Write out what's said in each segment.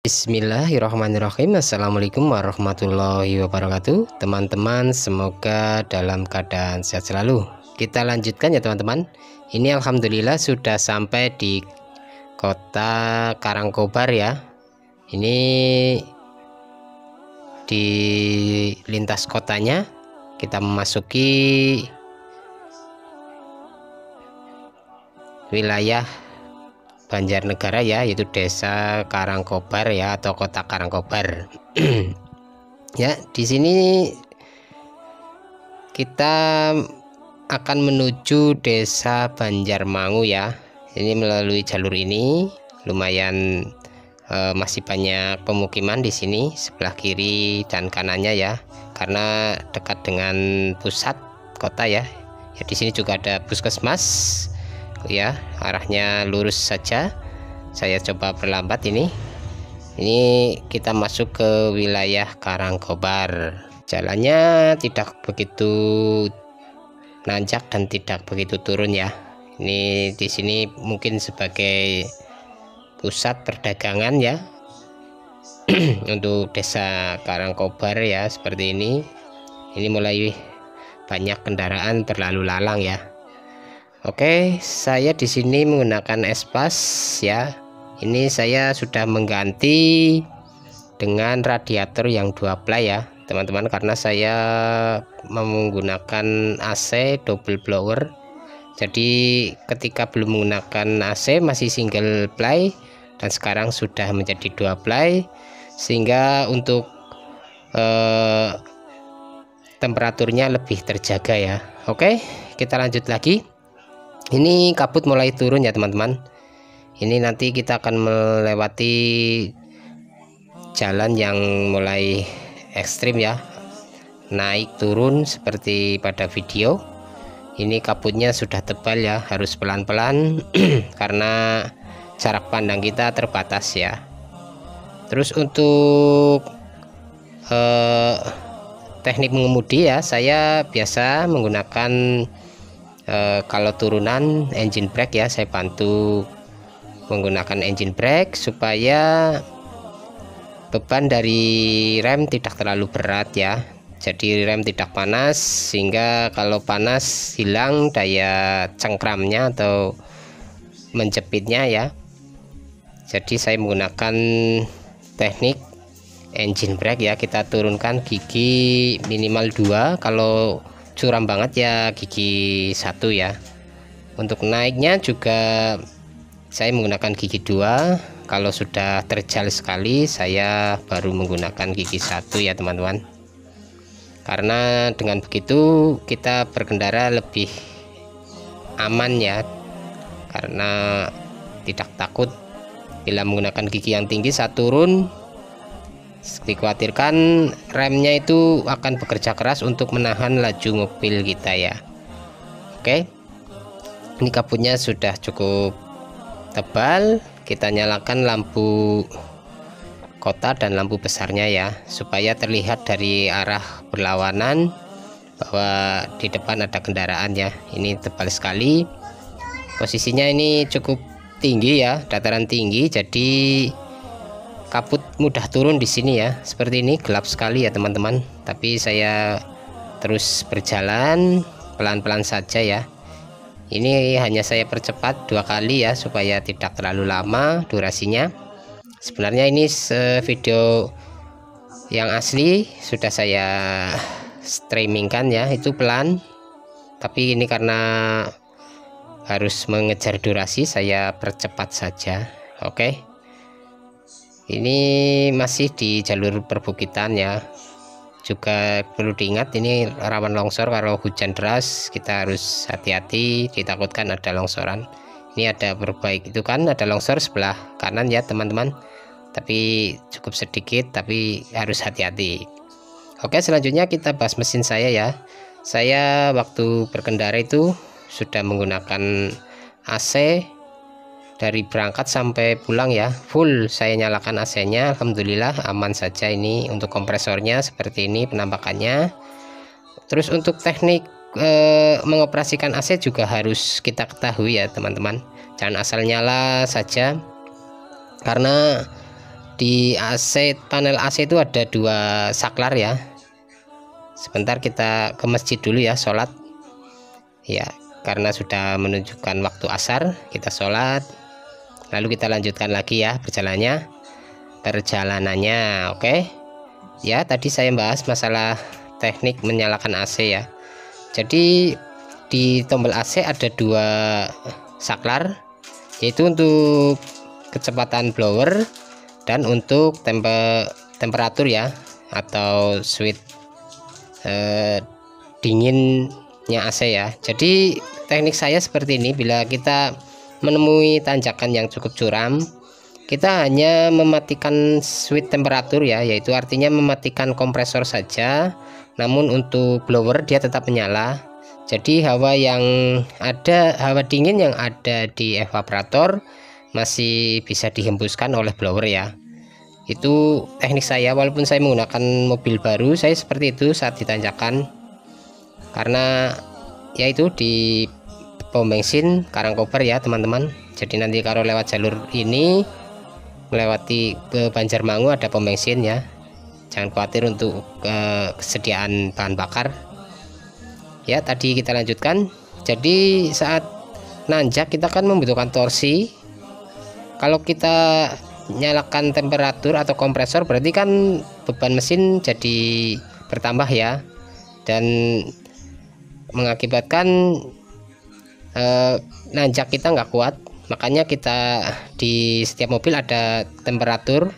Bismillahirrahmanirrahim. Assalamualaikum warahmatullahi wabarakatuh. Teman-teman, semoga dalam keadaan sehat selalu. Kita lanjutkan ya teman-teman. Ini alhamdulillah sudah sampai di kota Karangkobar ya. Ini di lintas kotanya kita memasuki wilayah Banjarnegara ya, yaitu desa Karangkobar ya, atau kota Karangkobar. Ya, di sini kita akan menuju desa Banjarmangu ya. Ini melalui jalur ini lumayan masih banyak pemukiman di sini sebelah kiri dan kanannya ya, karena dekat dengan pusat kota ya. Ya, di sini juga ada puskesmas ya, arahnya lurus saja. Saya coba perlambat ini kita masuk ke wilayah Karangkobar. Jalannya tidak begitu nanjak dan tidak begitu turun ya. Ini di sini mungkin sebagai pusat perdagangan ya untuk desa Karangkobar ya, seperti ini mulai banyak kendaraan berlalu lalang ya. Oke, saya di sini menggunakan espas ya. Ini saya sudah mengganti dengan radiator yang 2 ply ya, teman-teman, karena saya menggunakan AC double blower. Jadi ketika belum menggunakan AC masih single ply, dan sekarang sudah menjadi 2 ply, sehingga untuk temperaturnya lebih terjaga ya. Oke, kita lanjut lagi. Ini kabut mulai turun ya teman-teman. Ini nanti kita akan melewati jalan yang mulai ekstrim ya, naik turun seperti pada video. Ini kabutnya sudah tebal ya, harus pelan-pelan karena jarak pandang kita terbatas ya. Terus untuk teknik mengemudi ya, saya biasa menggunakan kalau turunan engine brake ya, saya bantu menggunakan engine brake supaya beban dari rem tidak terlalu berat ya. Jadi rem tidak panas, sehingga kalau panas hilang daya cengkramnya atau menjepitnya ya. Jadi saya menggunakan teknik engine brake ya, kita turunkan gigi minimal 2, kalau curam banget ya gigi 1 ya. Untuk naiknya juga saya menggunakan gigi 2, kalau sudah terjal sekali saya baru menggunakan gigi 1 ya teman-teman. Karena dengan begitu kita berkendara lebih aman ya, karena tidak takut bila menggunakan gigi yang tinggi saat turun. Dikhawatirkan remnya itu akan bekerja keras untuk menahan laju mobil kita ya. Oke, ini kabutnya sudah cukup tebal. Kita nyalakan lampu kota dan lampu besarnya ya, supaya terlihat dari arah berlawanan bahwa di depan ada kendaraan ya. Ini tebal sekali, posisinya ini cukup tinggi ya, dataran tinggi, jadi kabut mudah turun di sini ya. Seperti ini gelap sekali ya teman-teman, tapi saya terus berjalan pelan-pelan saja ya. Ini hanya saya percepat 2 kali ya, supaya tidak terlalu lama durasinya. Sebenarnya ini video yang asli sudah saya streamingkan ya, itu pelan, tapi ini karena harus mengejar durasi saya percepat saja. Oke, ini masih di jalur perbukitan ya, juga perlu diingat ini rawan longsor. Kalau hujan deras kita harus hati-hati, ditakutkan ada longsoran. Ini ada perbaik itu kan, ada longsor sebelah kanan ya teman-teman, tapi cukup sedikit, tapi harus hati-hati. Oke, selanjutnya kita bahas mesin saya ya. Saya waktu berkendara itu sudah menggunakan AC dari berangkat sampai pulang ya, full saya nyalakan AC-nya. Alhamdulillah aman saja. Ini untuk kompresornya seperti ini penampakannya. Terus untuk teknik mengoperasikan AC juga harus kita ketahui ya teman-teman. Jangan asal nyala saja, karena di AC, panel AC itu ada 2 saklar ya. Sebentar kita ke masjid dulu ya, sholat ya, karena sudah menunjukkan waktu asar. Kita sholat, lalu kita lanjutkan lagi ya perjalanannya. Oke ya, tadi saya bahas masalah teknik menyalakan AC ya. Jadi di tombol AC ada 2 saklar, yaitu untuk kecepatan blower dan untuk temperatur ya, atau switch dinginnya AC ya. Jadi teknik saya seperti ini: bila kita menemui tanjakan yang cukup curam, kita hanya mematikan switch temperatur ya, yaitu artinya mematikan kompresor saja, namun untuk blower dia tetap menyala. Jadi hawa dingin yang ada di evaporator masih bisa dihembuskan oleh blower ya. Itu teknik saya, walaupun saya menggunakan mobil baru, saya seperti itu saat ditanjakan. Karena yaitu di pom bensin Karangkobar ya teman-teman. Jadi nanti kalau lewat jalur ini, melewati ke Banjarmangu, ada pom bensin ya. Jangan khawatir untuk kesediaan bahan bakar. Ya, tadi kita lanjutkan. Jadi saat nanjak kita kan membutuhkan torsi. Kalau kita nyalakan temperatur atau kompresor, berarti kan beban mesin jadi bertambah ya, dan mengakibatkan nanjak kita nggak kuat. Makanya kita di setiap mobil ada temperatur,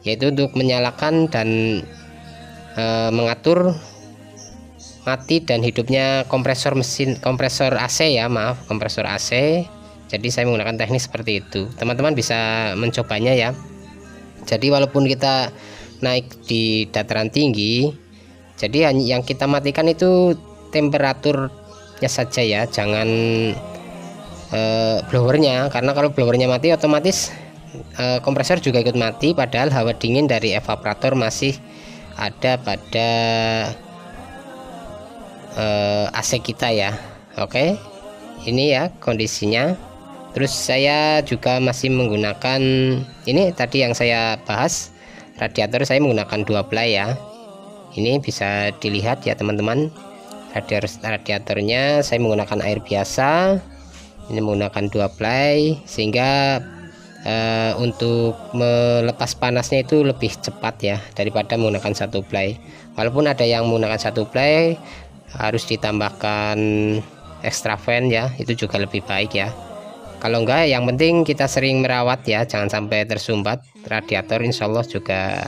yaitu untuk menyalakan dan mengatur mati dan hidupnya kompresor AC ya, kompresor AC. Jadi saya menggunakan teknik seperti itu. Teman-teman bisa mencobanya ya. Jadi walaupun kita naik di dataran tinggi, jadi yang kita matikan itu temperaturnya saja ya, jangan blowernya, karena kalau blowernya mati otomatis kompresor juga ikut mati, padahal hawa dingin dari evaporator masih ada pada AC kita ya. Oke, ini ya kondisinya. Terus saya juga masih menggunakan ini tadi yang saya bahas, radiator saya menggunakan 2 ply ya. Ini bisa dilihat ya teman-teman, radiatornya saya menggunakan air biasa. Ini menggunakan 2 ply, sehingga untuk melepas panasnya itu lebih cepat ya daripada menggunakan 1 ply. Walaupun ada yang menggunakan 1 ply harus ditambahkan extra fan ya, itu juga lebih baik ya. Kalau enggak, yang penting kita sering merawat ya, jangan sampai tersumbat. Radiator insya Allah juga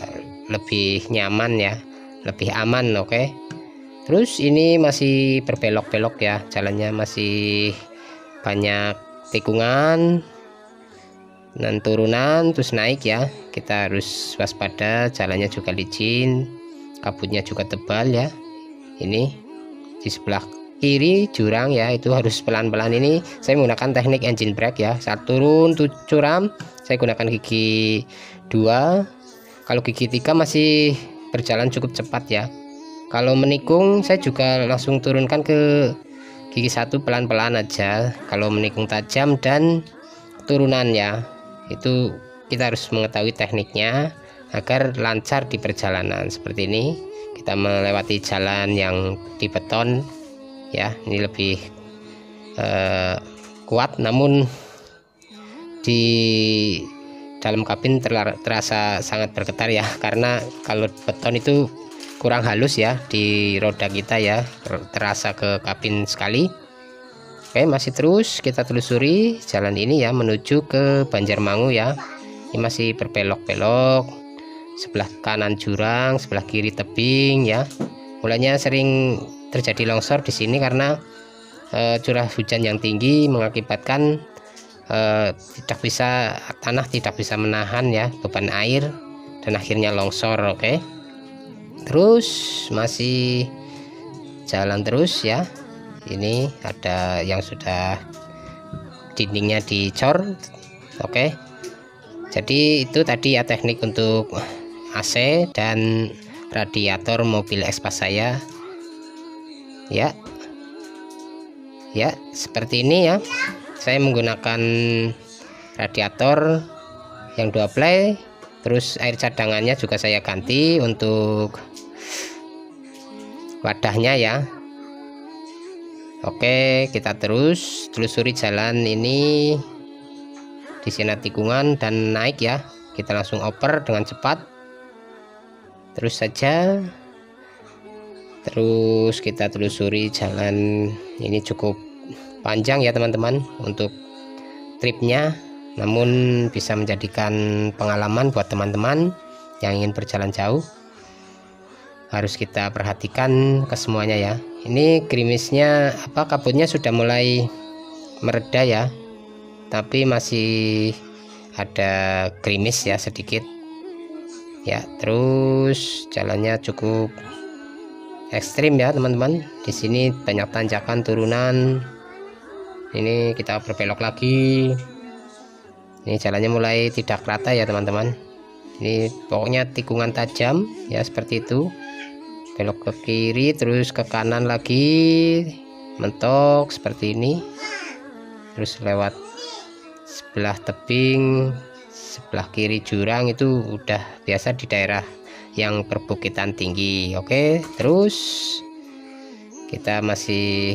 lebih nyaman ya, lebih aman. Oke. Terus ini masih berbelok-belok ya, jalannya masih banyak tikungan dan turunan, terus naik ya. Kita harus waspada, jalannya juga licin, kabutnya juga tebal ya. Ini di sebelah kiri jurang ya, itu harus pelan-pelan. Ini saya menggunakan teknik engine brake ya. Saat turun curam saya gunakan gigi 2, kalau gigi 3 masih berjalan cukup cepat ya. Kalau menikung saya juga langsung turunkan ke gigi 1, pelan-pelan aja. Kalau menikung tajam dan turunan ya, itu kita harus mengetahui tekniknya agar lancar di perjalanan. Seperti ini kita melewati jalan yang di beton ya, ini lebih kuat, namun di dalam kabin terasa sangat bergetar ya, karena kalau beton itu kurang halus ya di roda kita ya, terasa ke kabin sekali. Oke, masih terus kita telusuri jalan ini ya, menuju ke Banjarmangu ya. Ini masih berbelok-belok, sebelah kanan jurang, sebelah kiri tebing ya. Mulanya sering terjadi longsor di sini karena curah hujan yang tinggi mengakibatkan tanah tidak bisa menahan ya beban air, dan akhirnya longsor. Oke. Terus masih jalan terus ya. Ini ada yang sudah dindingnya dicor. Oke. Jadi itu tadi ya teknik untuk AC dan radiator mobil Expas saya ya. Ya, seperti ini ya. Saya menggunakan radiator yang 2 ply, Terus air cadangannya juga saya ganti untuk wadahnya ya. Oke, kita terus telusuri jalan ini di sini tikungan dan naik ya. Kita langsung oper dengan cepat, terus saja. Terus kita telusuri jalan ini cukup panjang ya teman-teman untuk tripnya, namun bisa menjadikan pengalaman buat teman-teman yang ingin berjalan jauh. Harus kita perhatikan kesemuanya ya. Ini gerimisnya kabutnya sudah mulai mereda ya, tapi masih ada gerimis ya sedikit ya. Terus jalannya cukup ekstrim ya teman-teman. Di sini banyak tanjakan turunan. Ini kita berbelok lagi. Ini jalannya mulai tidak rata ya teman-teman. Ini pokoknya tikungan tajam ya, seperti itu. Belok ke kiri terus ke kanan lagi, mentok seperti ini. Terus lewat sebelah tebing, sebelah kiri jurang, itu udah biasa di daerah yang perbukitan tinggi. Oke, terus kita masih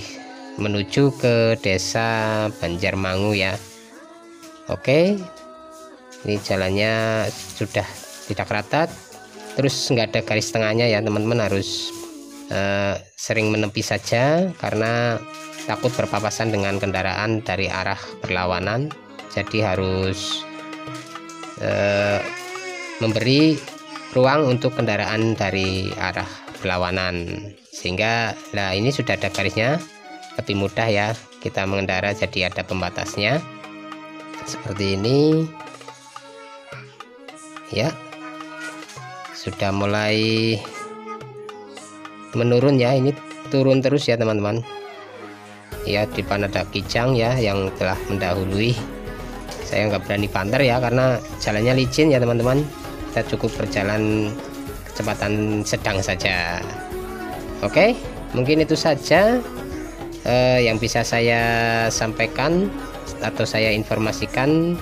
menuju ke desa Banjarmangu ya. Oke, ini jalannya sudah tidak rata, terus nggak ada garis tengahnya ya teman-teman. Harus sering menepi saja karena takut berpapasan dengan kendaraan dari arah berlawanan. Jadi harus memberi ruang untuk kendaraan dari arah berlawanan, sehingga ini sudah ada garisnya, lebih mudah ya kita mengendara. Jadi ada pembatasnya seperti ini ya. Sudah mulai menurun ya, ini turun terus ya teman-teman ya. Di depan ada kijang ya yang telah mendahului. Saya nggak berani banter ya karena jalannya licin ya teman-teman. Kita cukup berjalan kecepatan sedang saja. Oke, mungkin itu saja yang bisa saya sampaikan atau saya informasikan.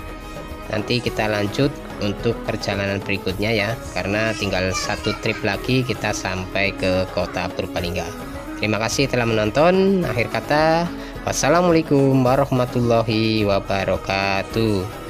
Nanti kita lanjut untuk perjalanan berikutnya ya, karena tinggal satu trip lagi kita sampai ke kota Purbalingga. Terima kasih telah menonton. Akhir kata, wassalamualaikum warahmatullahi wabarakatuh.